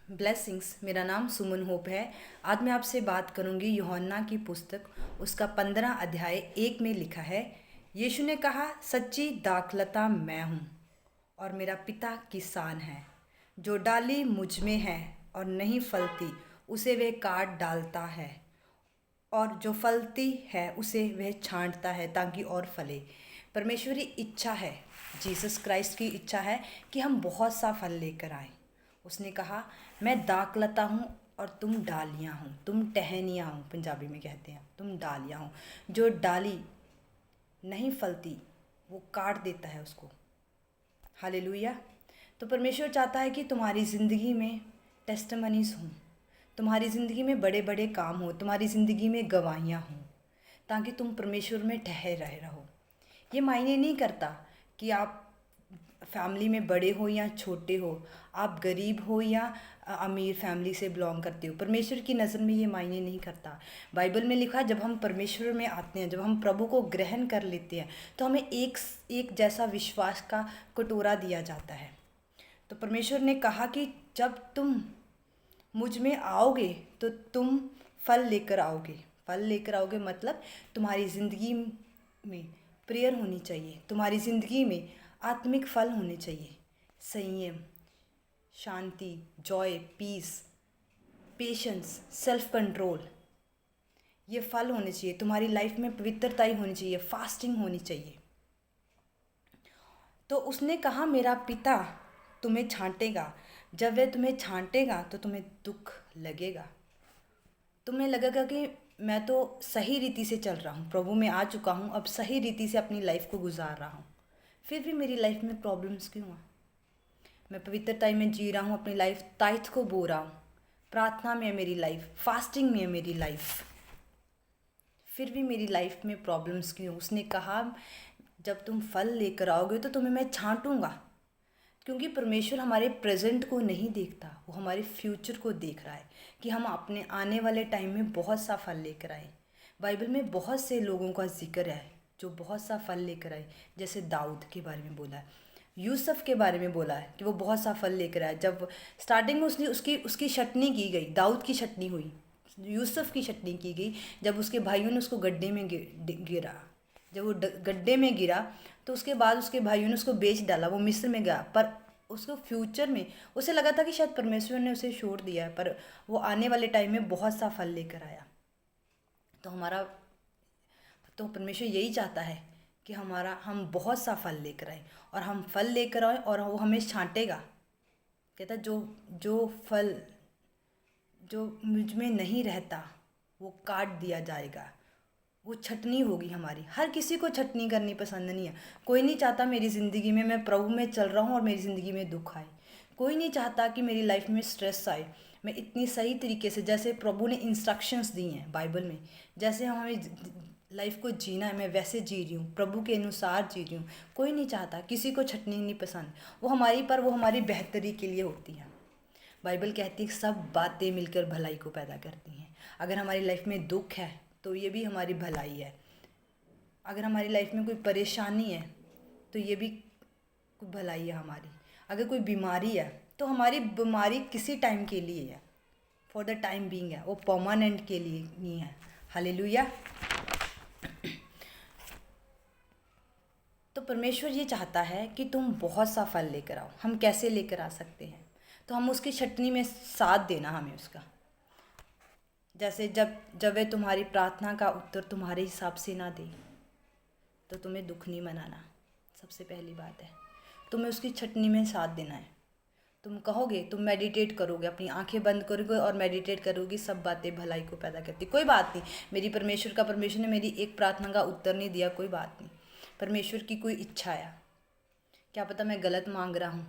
Blessings. मेरा नाम सुमन hope है। आज मैं आपसे बात करूंगी यूहन्ना की पुस्तक उसका 15 अध्याय 1 में लिखा है, यीशु ने कहा, सच्ची दाखलता मैं हूँ और मेरा पिता किसान है। जो डाली मुझ में है और नहीं फलती उसे वह काट डालता है, और जो फलती है उसे वह छांटता है ताकि और फले। परमेश्वरी इच्छा है, जीसस क्राइस्ट की इच्छा है कि हम बहुत सा फल लेकर आए। उसने कहा, मैं दाखलता हूँ और तुम डालियाँ हो, तुम टहनियाँ हो, पंजाबी में कहते हैं, तुम डालियाँ हो। जो डाली नहीं फलती वो काट देता है उसको। हालेलुया। तो परमेश्वर चाहता है कि तुम्हारी ज़िंदगी में टेस्टमनीज हों, तुम्हारी ज़िंदगी में बड़े बड़े काम हो, तुम्हारी ज़िंदगी में गवाहियाँ हों, ताकि तुम परमेश्वर में ठहर रहे रहो। ये मायने नहीं करता कि आप फैमिली में बड़े हो या छोटे हो, आप गरीब हो या अमीर फैमिली से बिलोंग करते हो। परमेश्वर की नज़र में ये मायने नहीं करता। बाइबल में लिखा, जब हम परमेश्वर में आते हैं, जब हम प्रभु को ग्रहण कर लेते हैं, तो हमें एक जैसा विश्वास का कटोरा दिया जाता है। तो परमेश्वर ने कहा कि जब तुम मुझ में आओगे तो तुम फल लेकर आओगे। फल लेकर आओगे मतलब तुम्हारी ज़िंदगी में प्रेयर होनी चाहिए, तुम्हारी ज़िंदगी में आत्मिक फल होने चाहिए। संयम, शांति, joy, peace, patience, self control, ये फल होने चाहिए। तुम्हारी लाइफ में पवित्रता ही होनी चाहिए, फास्टिंग होनी चाहिए। तो उसने कहा, मेरा पिता तुम्हें छांटेगा। जब वह तुम्हें छांटेगा तो तुम्हें दुख लगेगा, तुम्हें लगेगा कि मैं तो सही रीति से चल रहा हूँ, प्रभु में आ चुका हूँ, अब सही रीति से अपनी लाइफ को गुजार रहा हूँ, फिर भी मेरी लाइफ में प्रॉब्लम्स क्यों हैं? मैं पवित्रता में जी रहा हूँ, अपनी लाइफ टाइट को बो रहा हूँ, प्रार्थना में है मेरी लाइफ, फास्टिंग में है मेरी लाइफ, फिर भी मेरी लाइफ में प्रॉब्लम्स क्यों? उसने कहा, जब तुम फल लेकर आओगे तो तुम्हें मैं छांटूंगा। क्योंकि परमेश्वर हमारे प्रेजेंट को नहीं देखता, वो हमारे फ्यूचर को देख रहा है कि हम अपने आने वाले टाइम में बहुत सा फल लेकर आए। बाइबल में बहुत से लोगों का जिक्र है जो बहुत सा फल लेकर आए। जैसे दाऊद के बारे में बोला है, यूसुफ के बारे में बोला है कि वो बहुत सा फल लेकर आए। जब स्टार्टिंग में उसने उसकी उसकी छटनी की गई, दाऊद की छटनी हुई, यूसुफ की छटनी की गई, जब उसके भाइयों ने उसको गड्ढे में गिरा, जब वो गड्ढे में गिरा तो उसके बाद उसके भाइयों ने उसको बेच डाला, वो मिस्र में गया। पर उसको फ्यूचर में उसे लगा था कि शायद परमेश्वर ने उसे छोड़ दिया है, पर वो आने वाले टाइम में बहुत सा फल लेकर आया। तो परमेश्वर यही चाहता है कि हम बहुत सा फल लेकर आए, और हम फल लेकर आए और वो हमें छांटेगा। कहता है, जो जो फल जो मुझ में नहीं रहता वो काट दिया जाएगा। वो छटनी होगी हमारी। हर किसी को छटनी करनी पसंद नहीं है। कोई नहीं चाहता मेरी ज़िंदगी में, मैं प्रभु में चल रहा हूँ और मेरी ज़िंदगी में दुख आए। कोई नहीं चाहता कि मेरी लाइफ में स्ट्रेस आए। मैं इतनी सही तरीके से, जैसे प्रभु ने इंस्ट्रक्शंस दी हैं बाइबल में, जैसे हमें लाइफ को जीना है, मैं वैसे जी रही हूँ, प्रभु के अनुसार जी रही हूँ। कोई नहीं चाहता, किसी को छटनी नहीं पसंद। वो हमारी बेहतरी के लिए होती हैं। बाइबल कहती है सब बातें मिलकर भलाई को पैदा करती हैं। अगर हमारी लाइफ में दुख है तो ये भी हमारी भलाई है। अगर हमारी लाइफ में कोई परेशानी है तो ये भी कोई भलाई है हमारी। अगर कोई बीमारी है तो हमारी बीमारी किसी टाइम के लिए है, फॉर द टाइम बीइंग है, वो परमानेंट के लिए नहीं है। हालेलुया। तो परमेश्वर ये चाहता है कि तुम बहुत सा फल लेकर आओ। हम कैसे लेकर आ सकते हैं? तो हम उसकी छटनी में साथ देना, हमें उसका। जैसे जब जब वे तुम्हारी प्रार्थना का उत्तर तुम्हारे हिसाब से ना दे तो तुम्हें दुख नहीं मनाना। सबसे पहली बात है, तुम्हें उसकी छटनी में साथ देना है। तुम कहोगे, तुम मेडिटेट करोगे, अपनी आंखें बंद करोगे और मेडिटेट करोगे, सब बातें भलाई को पैदा करती। कोई बात नहीं, परमेश्वर ने मेरी एक प्रार्थना का उत्तर नहीं दिया, कोई बात नहीं। परमेश्वर की कोई इच्छा है, क्या पता मैं गलत मांग रहा हूँ।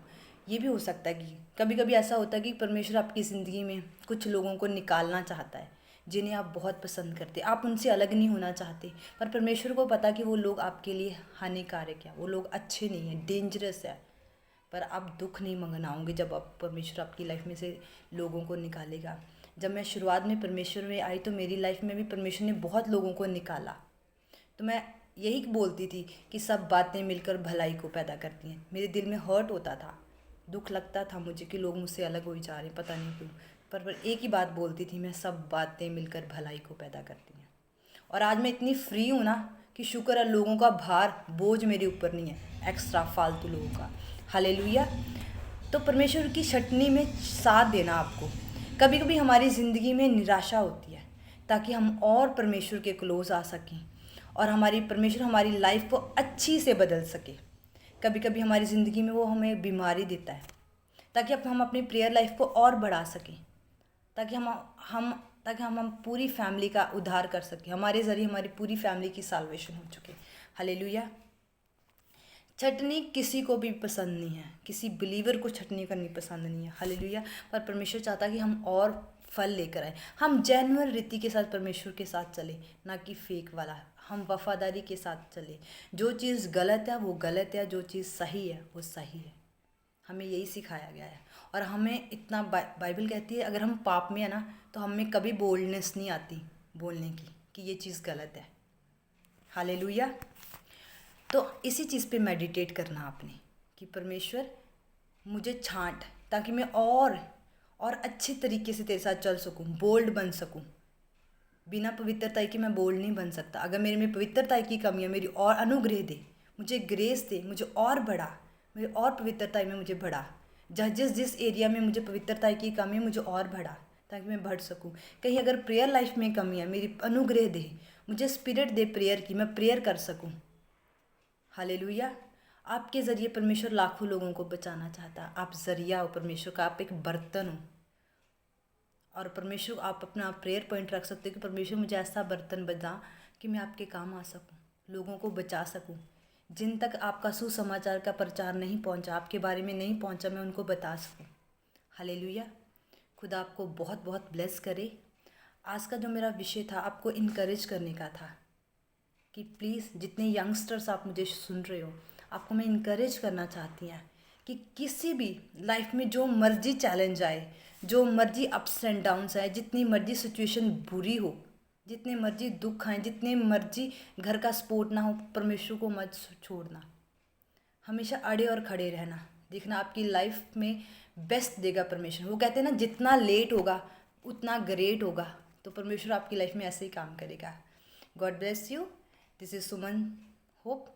ये भी हो सकता है कि कभी कभी ऐसा होता है कि परमेश्वर आपकी ज़िंदगी में कुछ लोगों को निकालना चाहता है जिन्हें आप बहुत पसंद करते, आप उनसे अलग नहीं होना चाहते, पर परमेश्वर को पता कि वो लोग आपके लिए हानिकारक है, वो लोग अच्छे नहीं हैं, डेंजरस है। पर आप दुख नहीं मनाओगे जब आप परमेश्वर आपकी लाइफ में से लोगों को निकालेगा। जब मैं शुरुआत में परमेश्वर में आई तो मेरी लाइफ में भी परमेश्वर ने बहुत लोगों को निकाला। तो मैं यही बोलती थी कि सब बातें मिलकर भलाई को पैदा करती हैं। मेरे दिल में हर्ट होता था दुख लगता था मुझे कि लोग मुझसे अलग हो ही जा रहे हैं, पता नहीं क्यों। पर एक ही बात बोलती थी मैं, सब बातें मिलकर भलाई को पैदा करती हैं। और आज मैं इतनी फ्री हूँ ना कि शुक्र है, लोगों का भार बोझ मेरे ऊपर नहीं है, एक्स्ट्रा फालतू लोगों का। हालेलुया। तो परमेश्वर की छटनी में साथ देना आपको। कभी कभी हमारी ज़िंदगी में निराशा होती है, ताकि हम और परमेश्वर के क्लोज आ सकें और परमेश्वर हमारी लाइफ को अच्छी से बदल सके। कभी कभी हमारी ज़िंदगी में वो हमें बीमारी देता है, ताकि हम अपनी प्रेयर लाइफ को और बढ़ा सकें, ताकि हम हम पूरी फैमिली का उद्धार कर सकें। हमारे ज़रिए हमारी पूरी फैमिली की साल्वेशन हो चुकी। हालेलुया। छटनी किसी को भी पसंद नहीं है, किसी बिलीवर को छटनी करनी पसंद नहीं है। हालेलुया। पर परमेश्वर चाहता है कि हम और फल लेकर आए, हम जेन्युइन रीति के साथ परमेश्वर के साथ चले, ना कि फेक वाला। हम वफादारी के साथ चले। जो चीज़ गलत है वो गलत है, जो चीज़ सही है वो सही है। हमें यही सिखाया गया है। और हमें इतना बाइबल कहती है, अगर हम पाप में है ना, तो हमें कभी बोल्डनेस नहीं आती बोलने की कि ये चीज़ गलत है। हालेलुया। तो इसी चीज़ पे मेडिटेट करना आपने कि परमेश्वर मुझे छांट, ताकि मैं और अच्छे तरीके से तेरे साथ चल सकूं, बोल्ड बन सकूं। बिना पवित्रता के मैं बोल्ड नहीं बन सकता। अगर मेरे में पवित्रता की कमी है, मेरी और अनुग्रह दे, मुझे ग्रेस दे, मुझे और बढ़ा, मुझे और पवित्रता में मुझे बढ़ा। जिस एरिया में मुझे पवित्रता की कमी है, मुझे और बढ़ा, ताकि मैं बढ़ सकूं। कहीं अगर प्रेयर लाइफ में कमी है, मेरी अनुग्रह दे, मुझे स्पिरिट दे प्रेयर की, मैं प्रेयर कर सकूं। हालेलुया। आपके ज़रिए परमेश्वर लाखों लोगों को बचाना चाहता है। आप ज़रिया हो परमेश्वर का, आप एक बर्तन हो। और परमेश्वर आप अपना प्रेयर पॉइंट रख सकते हो कि परमेश्वर मुझे ऐसा बर्तन बना कि मैं आपके काम आ सकूं, लोगों को बचा सकूं। जिन तक आपका सुसमाचार का प्रचार नहीं पहुंचा, आपके बारे में नहीं पहुंचा, मैं उनको बता सकूं। हालेलुया। खुदा आपको बहुत बहुत ब्लेस करे। आज का जो मेरा विषय था, आपको इनकरेज करने का था कि प्लीज़ जितने यंगस्टर्स आप मुझे सुन रहे हो, आपको मैं इनकरेज करना चाहती हैं कि किसी भी लाइफ में जो मर्जी चैलेंज आए, जो मर्जी अप्स एंड डाउन्स आए, जितनी मर्जी सिचुएशन बुरी हो, जितने मर्जी दुख आए, जितने मर्जी घर का सपोर्ट ना हो, परमेश्वर को मत छोड़ना। हमेशा अड़े और खड़े रहना। देखना आपकी लाइफ में बेस्ट देगा परमेश्वर। वो कहते हैं ना, जितना लेट होगा उतना ग्रेट होगा। तो परमेश्वर आपकी लाइफ में ऐसे ही काम करेगा। God bless you. This is Suman hope.